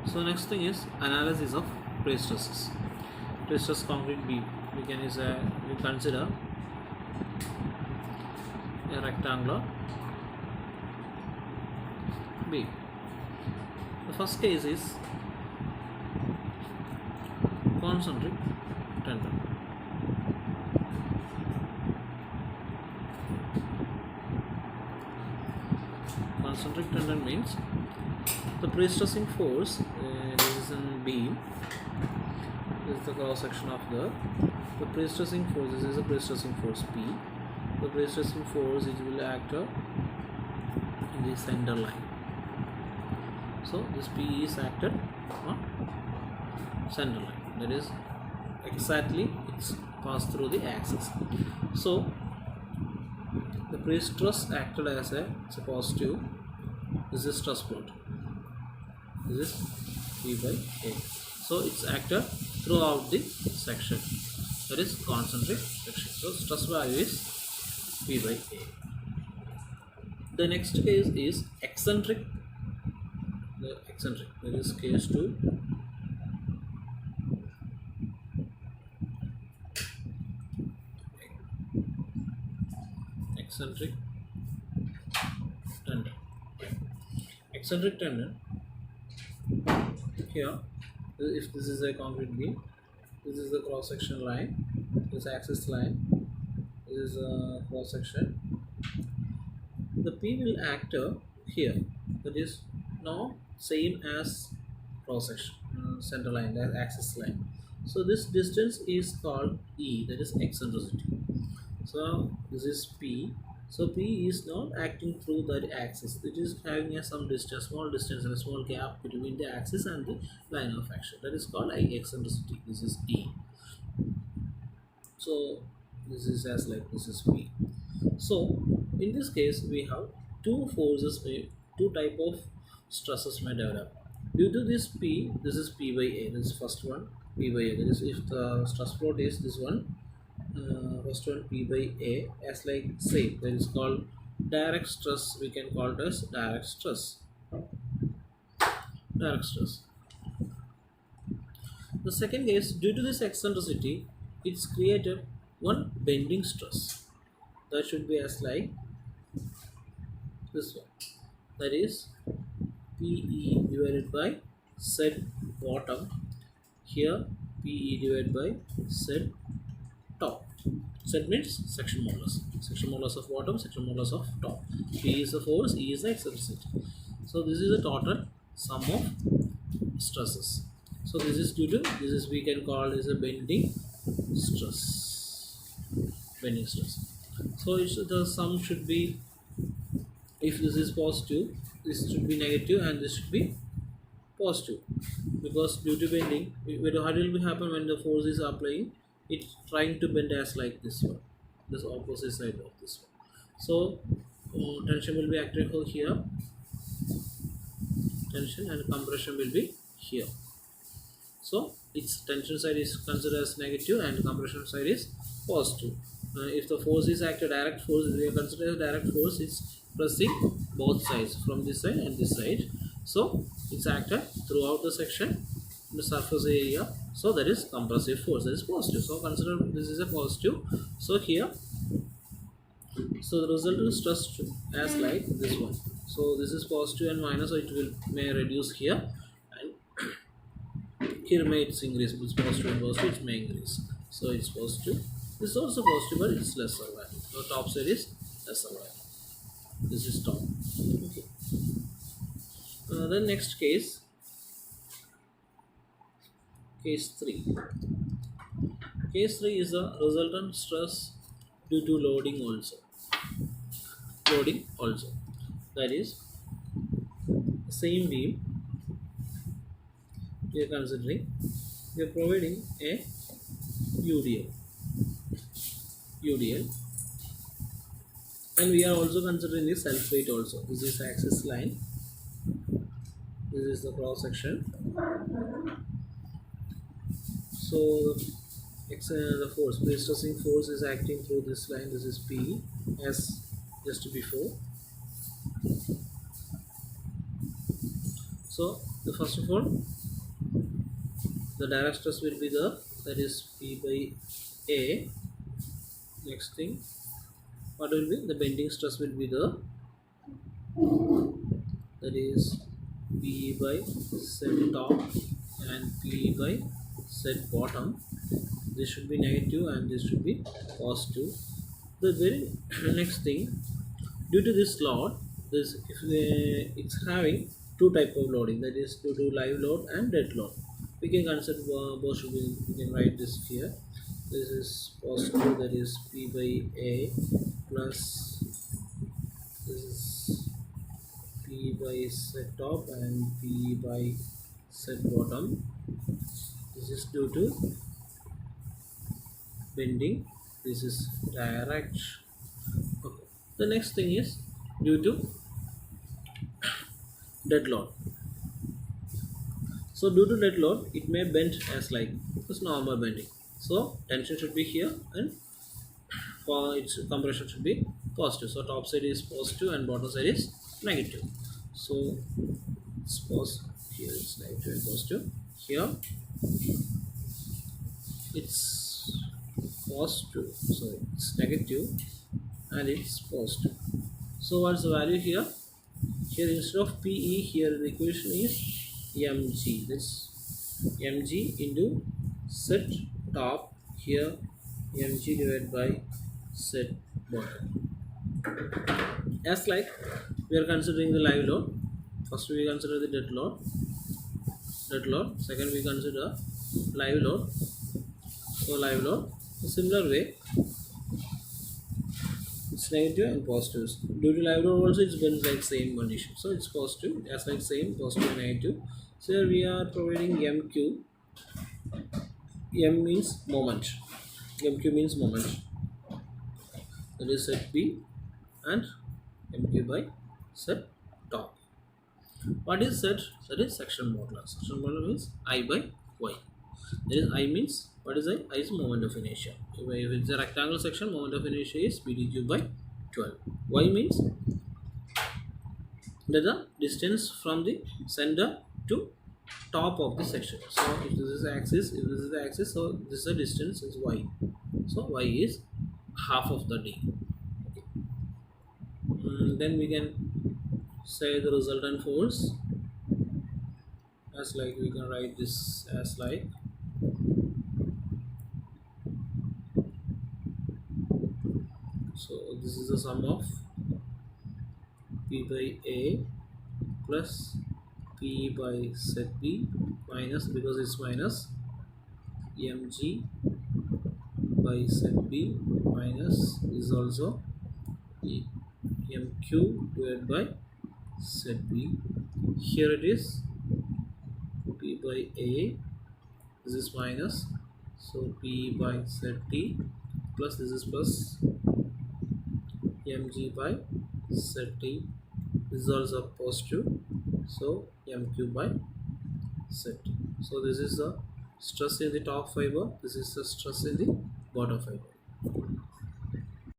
So next thing is analysis of prestresses. Prestressed concrete beam. We consider a rectangular beam. The first case is concentric tendon. Concentric tendon means the pre-stressing force. This is in beam. This is the cross section of the pre-stressing force. This is a pre-stressing force P. The pre-stressing force, it will act in the center line. So this P is acted on center line. That is exactly it's passed through the axis. So the pre-stress acted as a positive. This is stress plot. This is P by A. So it's acted throughout the section. That is concentric section. So stress value is P by A. The next case is eccentric. The eccentric. That is case 2. Eccentric tendon. Eccentric tendon. Here, if this is a concrete beam, this is the cross section line, this axis line, this is a cross section. The P will act here, that is now same as cross section, center line, that axis line. So this distance is called E, that is eccentricity. So this is P. So P is not acting through that axis. It is having some distance, small distance and a small gap between the axis and the line of action. That is called eccentricity. This is E. So this is as like this is P. So in this case we have two forces, two type of stresses may develop. Due to this P, this is P by A. This is first one, P by A. That is if the stress plot is this one. First one P by A as like same, that is called direct stress. We can call it as direct stress. Direct stress. The second case, due to this eccentricity, it's created one bending stress. That should be as like this one. That is PE divided by Z bottom. Here PE divided by Z top. Z means section modulus. Section modulus of bottom, section modulus of top. P is the force, E is the eccentricity. So this is the total sum of stresses. So this is due to, this is we can call is a bending stress. Bending stress. So the sum should be, if this is positive, this should be negative and this should be positive. Because due to bending, what will happen when the force is applying? It's trying to bend as like this one, this opposite side of this one. So tension will be acted here, tension, and compression will be here. So its tension side is considered as negative and compression side is positive. If the force is acted direct force, we are considered as direct force is pressing both sides from this side and this side. So it's acted throughout the section, the surface area. So that is compressive force, that is positive. So consider this is a positive. So here, so the resultant stress as like this one. So this is positive and minus, so it will may reduce here, and here may it's increase. It's positive and positive, it may increase. So it's positive. This is also positive, but it's lesser value. The top side is lesser value. This is top. Okay. Then next case. Case 3. Case 3 is the resultant stress due to loading also. Loading also. That is, same beam we are considering. We are providing a UDL. And we are also considering the self weight also. This is axis line. This is the cross section. So the force, pre-stressing force is acting through this line. This is P as just before. So The first of all, the direct stress will be the, that is P by A. Next thing, what will be the bending stress will be the, that is P by Z top and P by Z bottom. This should be negative and this should be positive. The very next thing, due to this load, this if it's having two type of loading, that is due to live load and dead load. We can consider both should be, we can write this here. This is positive, that is P by A, plus this is P by set top and P by set bottom. This is due to bending. This is direct. Okay. The next thing is due to dead load. So due to dead load, it may bend as like this normal bending. So tension should be here and for its compression should be positive. So top side is positive and bottom side is negative. So it's positive, here it's negative and positive. Here it's positive, so it's negative and it's positive. So what's the value here? Here instead of PE, here the equation is mg. That's mg into set top, here mg divided by set bottom. As like we are considering the live load, first we consider the dead load, second we consider live load. So live load, a similar way, it's negative and positives. Due to live load also it's been like same condition, so it's positive as like same positive and negative. So here we are providing mq. M means moment, mq means moment, that is set B and mq by set top. What is set? That is section modulus. Section modulus means I by y. That is I means, what is I? I is moment of inertia. If it's a rectangle section, moment of inertia is PdQ by 12. Y means the distance from the center to top of the section. So if this is the axis, so this is the distance is y. So y is half of the d. Then we can say the resultant force as like, we can write this as like, so this is the sum of P by A plus P by set B minus, because it's minus, mg by set B minus is also mq divided by set B. Here it is P by A, this is minus, so P by set T plus this is plus mg by set T, this is also positive, so mq by set T. So this is the stress in the top fiber, this is the stress in the bottom fiber.